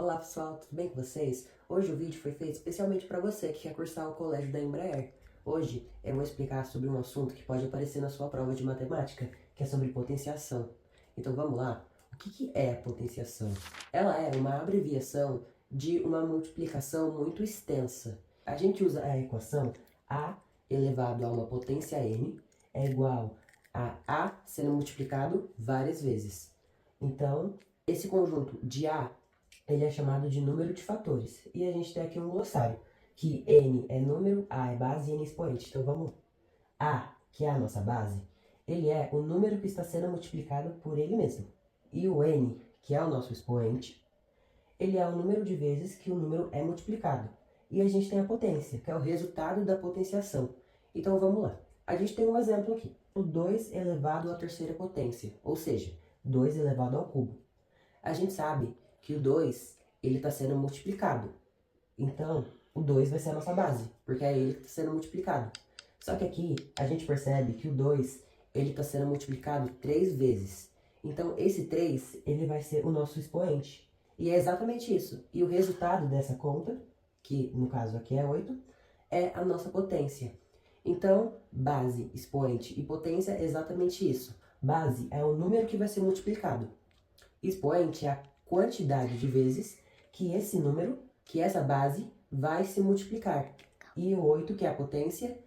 Olá pessoal, tudo bem com vocês? Hoje o vídeo foi feito especialmente para você que quer cursar o colégio da Embraer. Hoje eu vou explicar sobre um assunto que pode aparecer na sua prova de matemática, que é sobre potenciação. Então vamos lá. O que é a potenciação? Ela é uma abreviação de uma multiplicação muito extensa. A gente usa a equação a elevado a uma potência n é igual a sendo multiplicado várias vezes. Então, esse conjunto de a, ele é chamado de número de fatores. E a gente tem aqui um glossário, que n é número, a é base e n é expoente. Então vamos lá. A, que é a nossa base, ele é o número que está sendo multiplicado por ele mesmo. E o n, que é o nosso expoente, ele é o número de vezes que o número é multiplicado. E a gente tem a potência, que é o resultado da potenciação. Então vamos lá. A gente tem um exemplo aqui. O 2 elevado à terceira potência, ou seja, 2 elevado ao cubo. A gente sabe que o 2 ele está sendo multiplicado. Então, o 2 vai ser a nossa base, porque é ele que está sendo multiplicado. Só que aqui a gente percebe que o 2 ele está sendo multiplicado 3 vezes. Então, esse 3 ele vai ser o nosso expoente. E é exatamente isso. E o resultado dessa conta, que no caso aqui é 8, é a nossa potência. Então, base, expoente e potência é exatamente isso. Base é o número que vai ser multiplicado. Expoente é a quantidade de vezes que esse número, que essa base, vai se multiplicar. E o 8, que é a potência,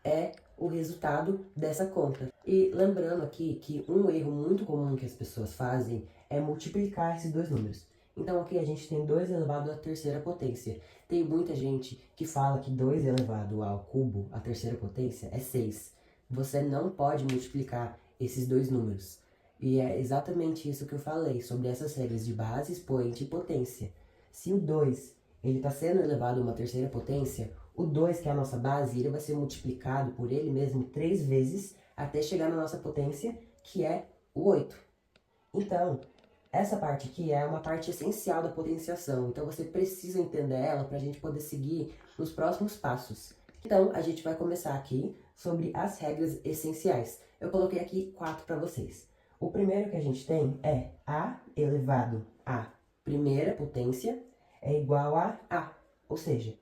é o resultado dessa conta. E lembrando aqui que um erro muito comum que as pessoas fazem é multiplicar esses dois números. Então aqui a gente tem 2 elevado à terceira potência. Tem muita gente que fala que 2 elevado ao cubo, à terceira potência, é 6. Você não pode multiplicar esses dois números. E é exatamente isso que eu falei, sobre essas regras de base, expoente e potência. Se o 2 está sendo elevado a uma terceira potência, o 2, que é a nossa base, ele vai ser multiplicado por ele mesmo 3 vezes até chegar na nossa potência, que é o 8. Então, essa parte aqui é uma parte essencial da potenciação, então você precisa entender ela para a gente poder seguir nos próximos passos. Então, a gente vai começar aqui sobre as regras essenciais. Eu coloquei aqui 4 para vocês. O primeiro que a gente tem é a elevado à primeira potência é igual a a, ou seja,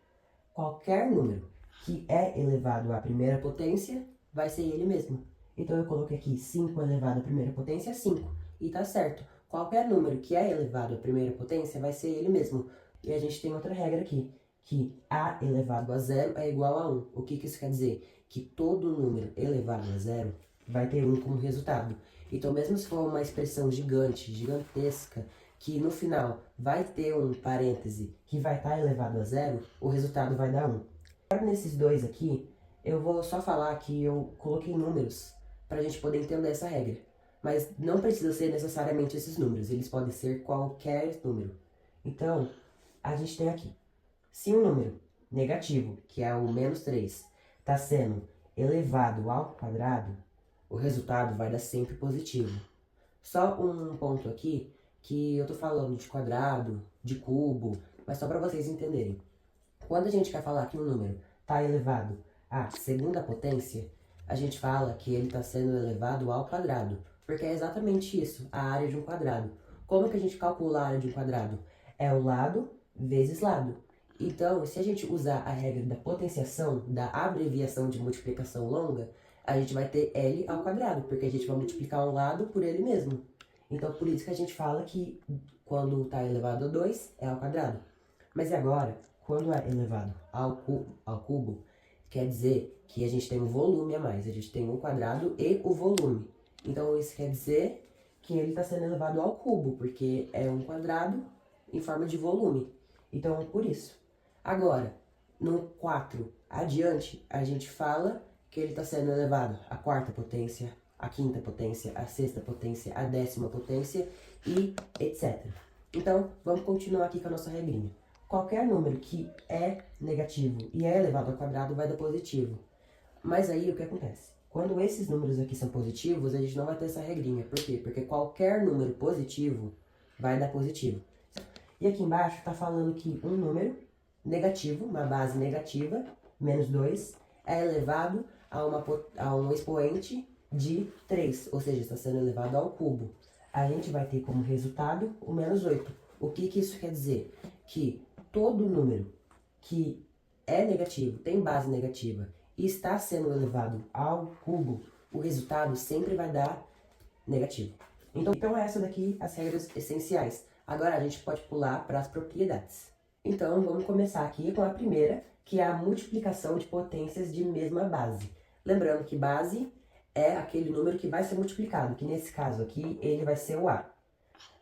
qualquer número que é elevado à primeira potência vai ser ele mesmo. Então eu coloquei aqui 5 elevado à primeira potência é 5, e tá certo. Qualquer número que é elevado à primeira potência vai ser ele mesmo. E a gente tem outra regra aqui, que a elevado a zero é igual a 1. O que isso quer dizer? Que todo número elevado a zero vai ter 1 como resultado. Então, mesmo se for uma expressão gigante, gigantesca, que no final vai ter um parêntese que vai estar elevado a zero, o resultado vai dar 1. Agora, nesses dois aqui, eu vou só falar que eu coloquei números para a gente poder entender essa regra. Mas não precisa ser necessariamente esses números, eles podem ser qualquer número. Então, a gente tem aqui, se um número negativo, que é o menos 3, está sendo elevado ao quadrado, o resultado vai dar sempre positivo. Só um ponto aqui, que eu tô falando de quadrado, de cubo, mas só para vocês entenderem. Quando a gente quer falar que um número está elevado à segunda potência, a gente fala que ele está sendo elevado ao quadrado, porque é exatamente isso, a área de um quadrado. Como que a gente calcula a área de um quadrado? É o lado vezes lado. Então, se a gente usar a regra da potenciação, da abreviação de multiplicação longa, a gente vai ter L ao quadrado, porque a gente vai multiplicar um lado por ele mesmo. Então, por isso que a gente fala que quando está elevado a 2, é ao quadrado. Mas e agora, quando é elevado ao cubo, quer dizer que a gente tem um volume a mais. A gente tem o quadrado e o volume. Então, isso quer dizer que ele está sendo elevado ao cubo, porque é um quadrado em forma de volume. Então, por isso. Agora, no 4 adiante, a gente fala que ele está sendo elevado à quarta potência, à quinta potência, à sexta potência, à décima potência e etc. Então, vamos continuar aqui com a nossa regrinha. Qualquer número que é negativo e é elevado ao quadrado vai dar positivo. Mas aí, o que acontece? Quando esses números aqui são positivos, a gente não vai ter essa regrinha. Por quê? Porque qualquer número positivo vai dar positivo. E aqui embaixo está falando que um número negativo, uma base negativa, menos 2, é elevado a um expoente de 3, ou seja, está sendo elevado ao cubo. A gente vai ter como resultado o menos 8. O que isso quer dizer? Que todo número que é negativo, tem base negativa e está sendo elevado ao cubo, o resultado sempre vai dar negativo. Então essa daqui as regras essenciais. Agora a gente pode pular para as propriedades. Então vamos começar aqui com a primeira, que é a multiplicação de potências de mesma base. Lembrando que base é aquele número que vai ser multiplicado, que nesse caso aqui ele vai ser o A.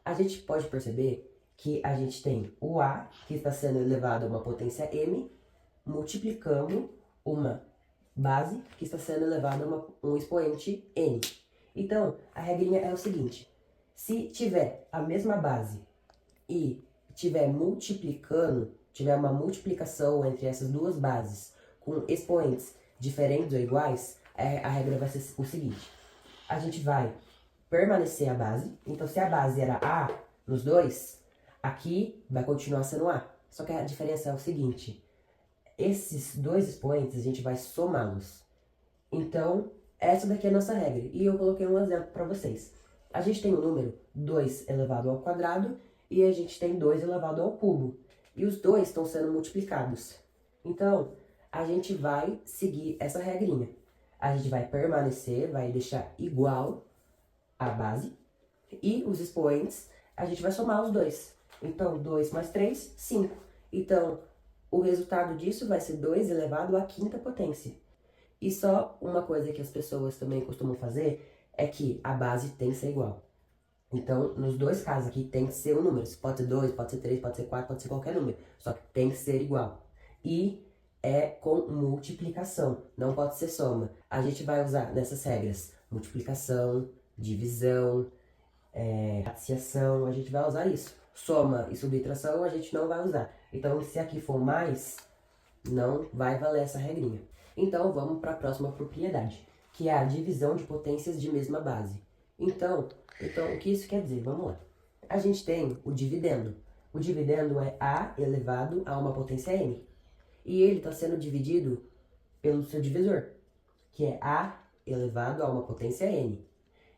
A gente pode perceber que a gente tem o A, que está sendo elevado a uma potência M, multiplicando uma base, que está sendo elevada a um expoente N. Então, a regrinha é o seguinte: se tiver a mesma base e tiver multiplicando, tiver uma multiplicação entre essas duas bases com expoentes diferentes ou iguais, a regra vai ser o seguinte: a gente vai permanecer a base. Então, se a base era A nos dois, aqui vai continuar sendo A. Só que a diferença é o seguinte: esses dois expoentes a gente vai somá-los. Então, essa daqui é a nossa regra. E eu coloquei um exemplo para vocês. A gente tem o número 2 elevado ao quadrado e a gente tem 2 elevado ao cubo. E os dois estão sendo multiplicados. Então, a gente vai seguir essa regrinha. A gente vai permanecer, vai deixar igual a base. E os expoentes, a gente vai somar os dois. Então, 2 mais 3, 5. Então, o resultado disso vai ser 2 elevado à quinta potência. E só uma coisa que as pessoas também costumam fazer é que a base tem que ser igual. Então, nos dois casos aqui tem que ser um número. Pode ser 2, pode ser 3, pode ser 4, pode ser qualquer número. Só que tem que ser igual. E é com multiplicação, não pode ser soma. A gente vai usar nessas regras multiplicação, divisão, radiciação, a gente vai usar isso. Soma e subtração a gente não vai usar. Então, se aqui for mais, não vai valer essa regrinha. Então, vamos para a próxima propriedade, que é a divisão de potências de mesma base. Então, o que isso quer dizer? Vamos lá. A gente tem o dividendo. O dividendo é A elevado a uma potência N. E ele está sendo dividido pelo seu divisor, que é A elevado a uma potência N.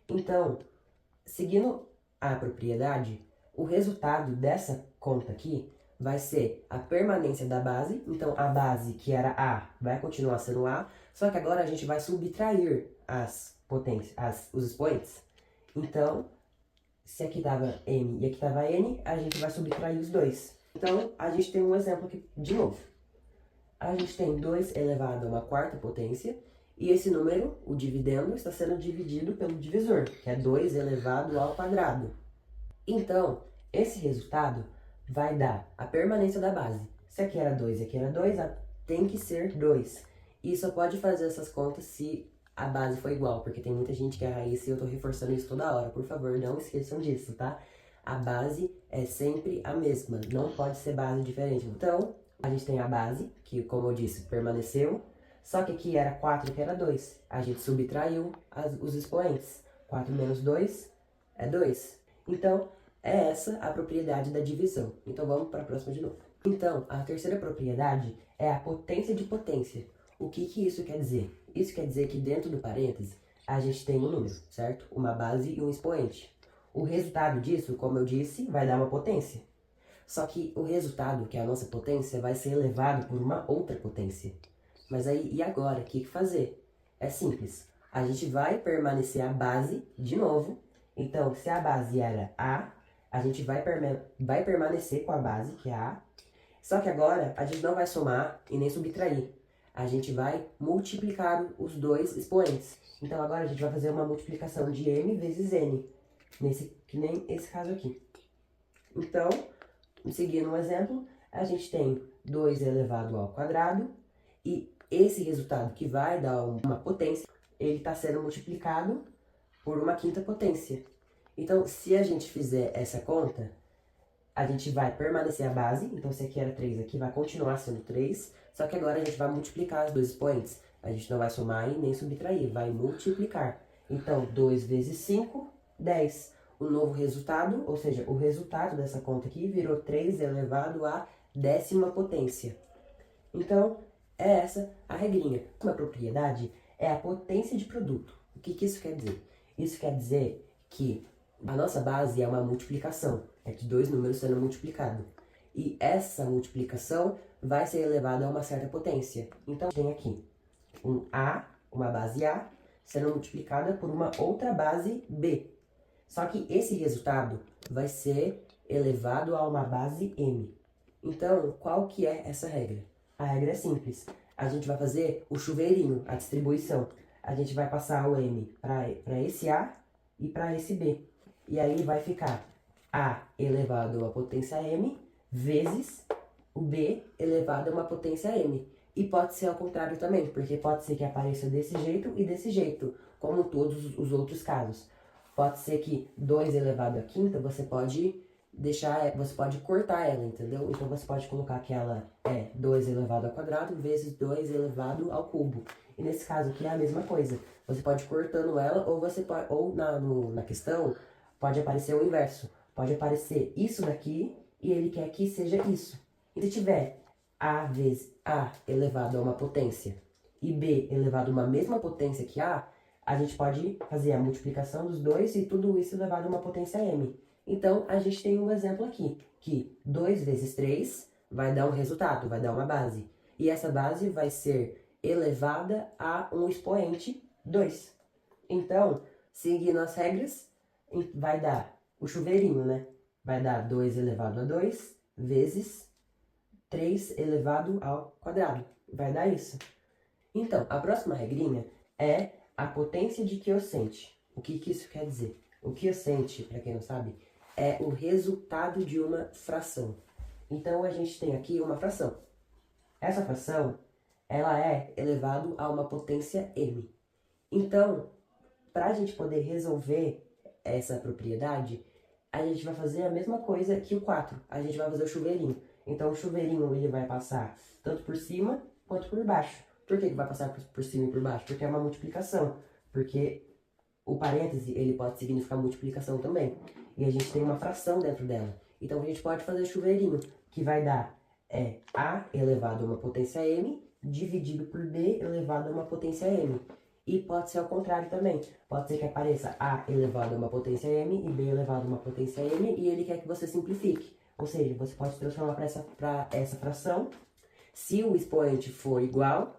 Então, seguindo a propriedade, o resultado dessa conta aqui vai ser a permanência da base. Então, a base, que era A, vai continuar sendo A, só que agora a gente vai subtrair as potências, os expoentes. Então, se aqui estava M e aqui estava N, a gente vai subtrair os dois. Então, a gente tem um exemplo aqui de novo. A gente tem 2 elevado a uma quarta potência, e esse número, o dividendo, está sendo dividido pelo divisor, que é 2 elevado ao quadrado. Então, esse resultado vai dar a permanência da base. Se aqui era 2 e aqui era 2, tem que ser 2. E só pode fazer essas contas se a base for igual, porque tem muita gente que erra isso e eu tô reforçando isso toda hora. Por favor, não esqueçam disso, tá? A base é sempre a mesma, não pode ser base diferente. Então, a gente tem a base, que como eu disse, permaneceu, só que aqui era 4 e aqui era 2. A gente subtraiu os expoentes. 4 menos 2 é 2. Então, é essa a propriedade da divisão. Então, vamos para a próxima de novo. Então, a terceira propriedade é a potência de potência. O que isso quer dizer? Isso quer dizer que dentro do parêntese, a gente tem um número, certo? Uma base e um expoente. O resultado disso, como eu disse, vai dar uma potência. Só que o resultado, que é a nossa potência, vai ser elevado por uma outra potência. Mas aí, e agora? O que fazer? É simples. A gente vai permanecer a base de novo. Então, se a base era A, a gente vai permanecer com a base, que é A. Só que agora, a gente não vai somar e nem subtrair. A gente vai multiplicar os dois expoentes. Então, agora a gente vai fazer uma multiplicação de M vezes N. Que nem esse caso aqui. Então, seguindo um exemplo, a gente tem 2 elevado ao quadrado. E esse resultado que vai dar uma potência, ele está sendo multiplicado por uma quinta potência. Então, se a gente fizer essa conta, a gente vai permanecer a base. Então, se aqui era 3, aqui vai continuar sendo 3. Só que agora a gente vai multiplicar os dois expoentes. A gente não vai somar e nem subtrair, vai multiplicar. Então, 2 vezes 5, 10. O novo resultado, ou seja, o resultado dessa conta aqui virou 3 elevado à 10ª potência. Então, é essa a regrinha. Uma propriedade é a potência de produto. O que isso quer dizer? Isso quer dizer que A nossa base é uma multiplicação, é de dois números sendo multiplicado. E essa multiplicação vai ser elevada a uma certa potência. Então, tem aqui um A, uma base A, sendo multiplicada por uma outra base B. Só que esse resultado vai ser elevado a uma base M. Então, qual que é essa regra? A regra é simples. A gente vai fazer o chuveirinho, a distribuição. A gente vai passar o M para esse A e para esse B. E aí vai ficar A elevado à potência M vezes o B elevado a uma potência M. E pode ser ao contrário também, porque pode ser que apareça desse jeito e desse jeito, como todos os outros casos. Pode ser que 2 elevado à quinta, você pode cortar ela, entendeu? Então você pode colocar que ela é 2 elevado ao quadrado vezes 2 elevado ao cubo. E nesse caso aqui é a mesma coisa. Você pode ir cortando ela, ou na questão pode aparecer o inverso. Pode aparecer isso daqui e ele quer que seja isso. E se tiver A vezes A elevado a uma potência e B elevado a uma mesma potência que a gente pode fazer a multiplicação dos dois e tudo isso elevado a uma potência M. Então, a gente tem um exemplo aqui, que 2 vezes 3 vai dar um resultado, vai dar uma base. E essa base vai ser elevada a um expoente 2. Então, seguindo as regras, vai dar o chuveirinho, né? Vai dar 2 elevado a 2 vezes 3 elevado ao quadrado. Vai dar isso. Então, a próxima regrinha é a potência de quiocente. O que isso quer dizer? O quiocente, para quem não sabe, é o resultado de uma fração. Então, a gente tem aqui uma fração. Essa fração, ela é elevado a uma potência m. Então, para a gente poder resolver essa propriedade, a gente vai fazer a mesma coisa que o 4. A gente vai fazer o chuveirinho. Então, o chuveirinho ele vai passar tanto por cima quanto por baixo. Por que vai passar por cima e por baixo? Porque é uma multiplicação. Porque o parêntese ele pode significar multiplicação também. E a gente tem uma fração dentro dela. Então, a gente pode fazer chuveirinho, que vai dar A elevado a uma potência M, dividido por B elevado a uma potência M. E pode ser ao contrário também. Pode ser que apareça A elevado a uma potência M e B elevado a uma potência M, e ele quer que você simplifique. Ou seja, você pode transformar para essa fração se o expoente for igual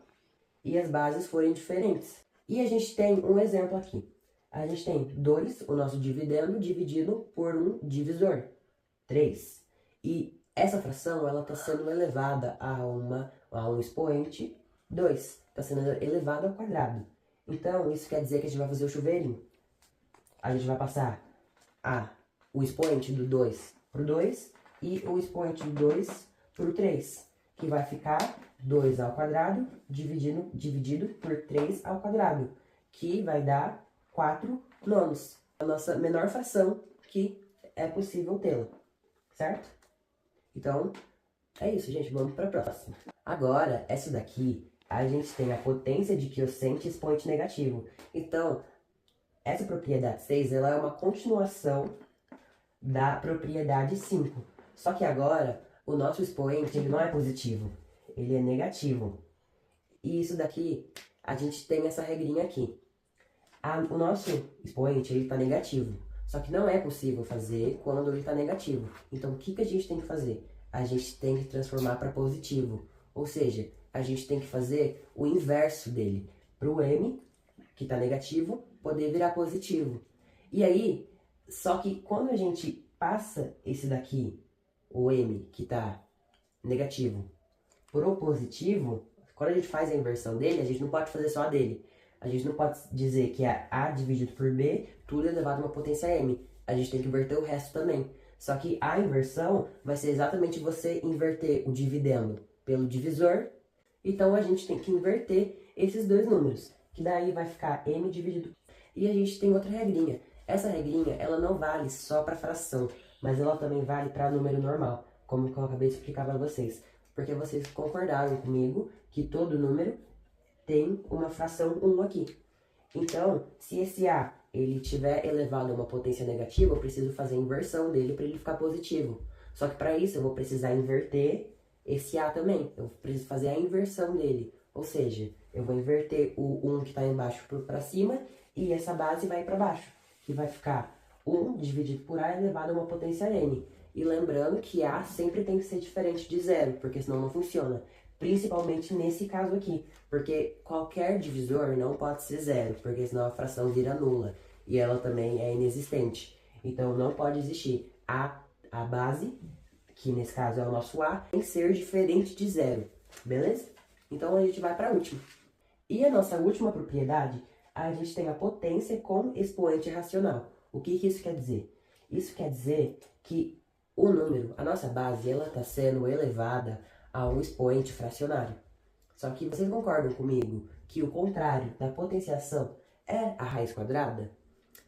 e as bases forem diferentes. E a gente tem um exemplo aqui. A gente tem 2, o nosso dividendo, dividido por um divisor, 3. E essa fração ela está sendo elevada a um expoente 2. Está sendo elevado ao quadrado. Então, isso quer dizer que a gente vai fazer o chuveirinho. A gente vai passar o expoente do 2 por 2 e o expoente do 2 por 3, que vai ficar 2 ao quadrado dividido por 3 ao quadrado, que vai dar 4 nonos. A nossa menor fração que é possível tê-la, certo? Então, é isso, gente. Vamos para a próxima. Agora, essa daqui, a gente tem a potência de quiocente e expoente negativo. Então, essa propriedade 6, ela é uma continuação da propriedade 5. Só que agora, o nosso expoente ele não é positivo, ele é negativo. E isso daqui, a gente tem essa regrinha aqui. O nosso expoente está negativo, só que não é possível fazer quando ele está negativo. Então, o que a gente tem que fazer? A gente tem que transformar para positivo. Ou seja, a gente tem que fazer o inverso dele. Para o m, que está negativo, poder virar positivo. E aí, só que quando a gente passa esse daqui, o m, que está negativo, pro positivo, quando a gente faz a inversão dele, a gente não pode fazer só a dele. A gente não pode dizer que é A dividido por B, tudo elevado a uma potência M. A gente tem que inverter o resto também. Só que a inversão vai ser exatamente você inverter o dividendo pelo divisor. Então, a gente tem que inverter esses dois números, que daí vai ficar M dividido. E a gente tem outra regrinha. Essa regrinha, ela não vale só para fração, mas ela também vale para número normal, como eu acabei de explicar para vocês. Porque vocês concordaram comigo que todo número tem uma fração 1 aqui. Então, se esse A ele tiver elevado a uma potência negativa, eu preciso fazer a inversão dele para ele ficar positivo. Só que para isso eu vou precisar inverter esse A também. Eu preciso fazer a inversão dele. Ou seja, eu vou inverter o 1 que está embaixo para cima e essa base vai para baixo. Que vai ficar 1 dividido por A elevado a uma potência N. E lembrando que A sempre tem que ser diferente de zero, porque senão não funciona. Principalmente nesse caso aqui, porque qualquer divisor não pode ser zero, porque senão a fração vira nula. E ela também é inexistente. Então não pode existir a base, que nesse caso é o nosso A, tem que ser diferente de zero, beleza? Então a gente vai para a última. E a nossa última propriedade, a gente tem a potência com expoente racional. O que isso quer dizer? Isso quer dizer que o número, a nossa base, ela está sendo elevada a um expoente fracionário. Só que vocês concordam comigo que o contrário da potenciação é a raiz quadrada?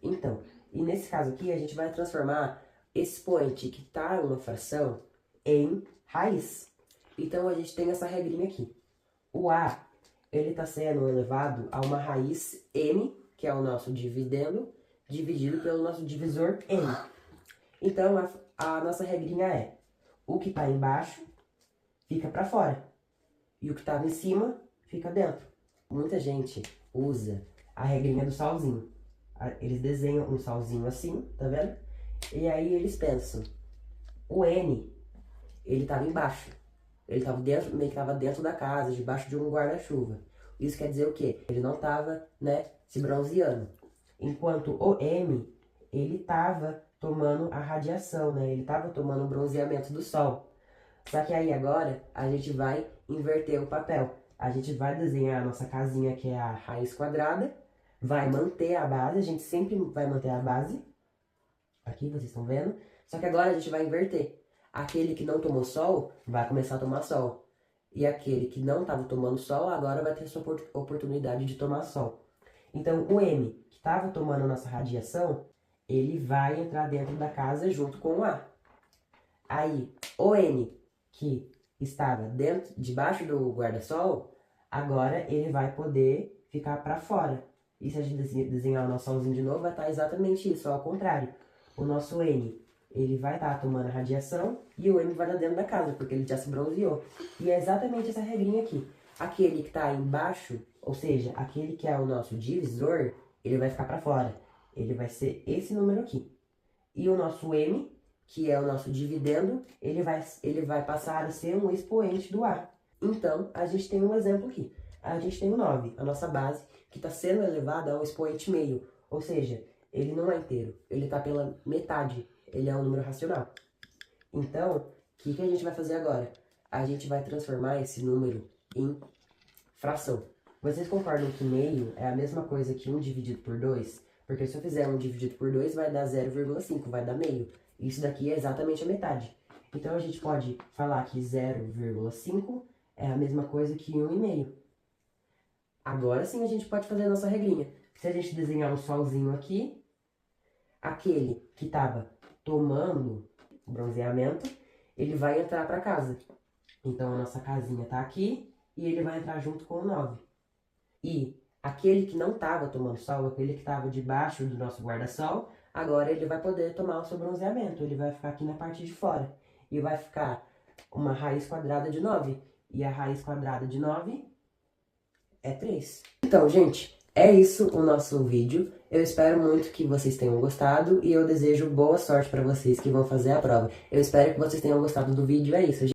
Então, e nesse caso aqui, a gente vai transformar esse expoente que está em uma fração em raiz. Então, a gente tem essa regrinha aqui. O A, ele está sendo elevado a uma raiz m, que é o nosso dividendo, dividido pelo nosso divisor n. Então, a nossa regrinha é, o que está embaixo fica para fora, e o que estava em cima fica dentro. Muita gente usa a regrinha do salzinho. Eles desenham um salzinho assim, tá vendo? E aí eles pensam, o n, ele estava embaixo. Ele estava dentro, meio que estava dentro da casa, debaixo de um guarda-chuva. Isso quer dizer o quê? Ele não estava, né, se bronzeando. Enquanto o M, ele estava tomando a radiação, né? Ele estava tomando o bronzeamento do sol. Só que aí agora a gente vai inverter o papel. A gente vai desenhar a nossa casinha, que é a raiz quadrada, vai manter a base, a gente sempre vai manter a base. Aqui vocês estão vendo. Só que agora a gente vai inverter. Aquele que não tomou sol vai começar a tomar sol. E aquele que não estava tomando sol agora vai ter sua oportunidade de tomar sol. Então o M, que estava tomando a nossa radiação, ele vai entrar dentro da casa junto com o A. Aí o N, que estava debaixo do guarda-sol, agora ele vai poder ficar para fora. E se a gente desenhar o nosso solzinho de novo, vai estar exatamente isso, ao contrário. O nosso N, ele vai estar tomando a radiação e o M vai estar dentro da casa, porque ele já se bronzeou. E é exatamente essa regrinha aqui. Aquele que está embaixo, ou seja, aquele que é o nosso divisor, ele vai ficar para fora. Ele vai ser esse número aqui. E o nosso M, que é o nosso dividendo, ele vai passar a ser um expoente do A. Então, a gente tem um exemplo aqui. A gente tem o 9, a nossa base, que está sendo elevada a um expoente meio. Ou seja, ele não é inteiro, ele está pela metade. Ele é um número racional. Então, o que a gente vai fazer agora? A gente vai transformar esse número em fração. Vocês concordam que meio é a mesma coisa que 1 dividido por 2? Porque se eu fizer 1 dividido por 2, vai dar 0,5, vai dar meio. Isso daqui é exatamente a metade. Então, a gente pode falar que 0,5 é a mesma coisa que 1,5. Agora sim a gente pode fazer a nossa regrinha. Se a gente desenhar um solzinho aqui, aquele que estava tomando o bronzeamento, ele vai entrar para casa. Então, a nossa casinha tá aqui e ele vai entrar junto com o 9. E aquele que não estava tomando sol, aquele que estava debaixo do nosso guarda-sol, agora ele vai poder tomar o seu bronzeamento. Ele vai ficar aqui na parte de fora. E vai ficar uma raiz quadrada de 9. E a raiz quadrada de 9 é 3. Então, gente, é isso o nosso vídeo. Eu espero muito que vocês tenham gostado e eu desejo boa sorte para vocês que vão fazer a prova. Eu espero que vocês tenham gostado do vídeo. É isso, gente.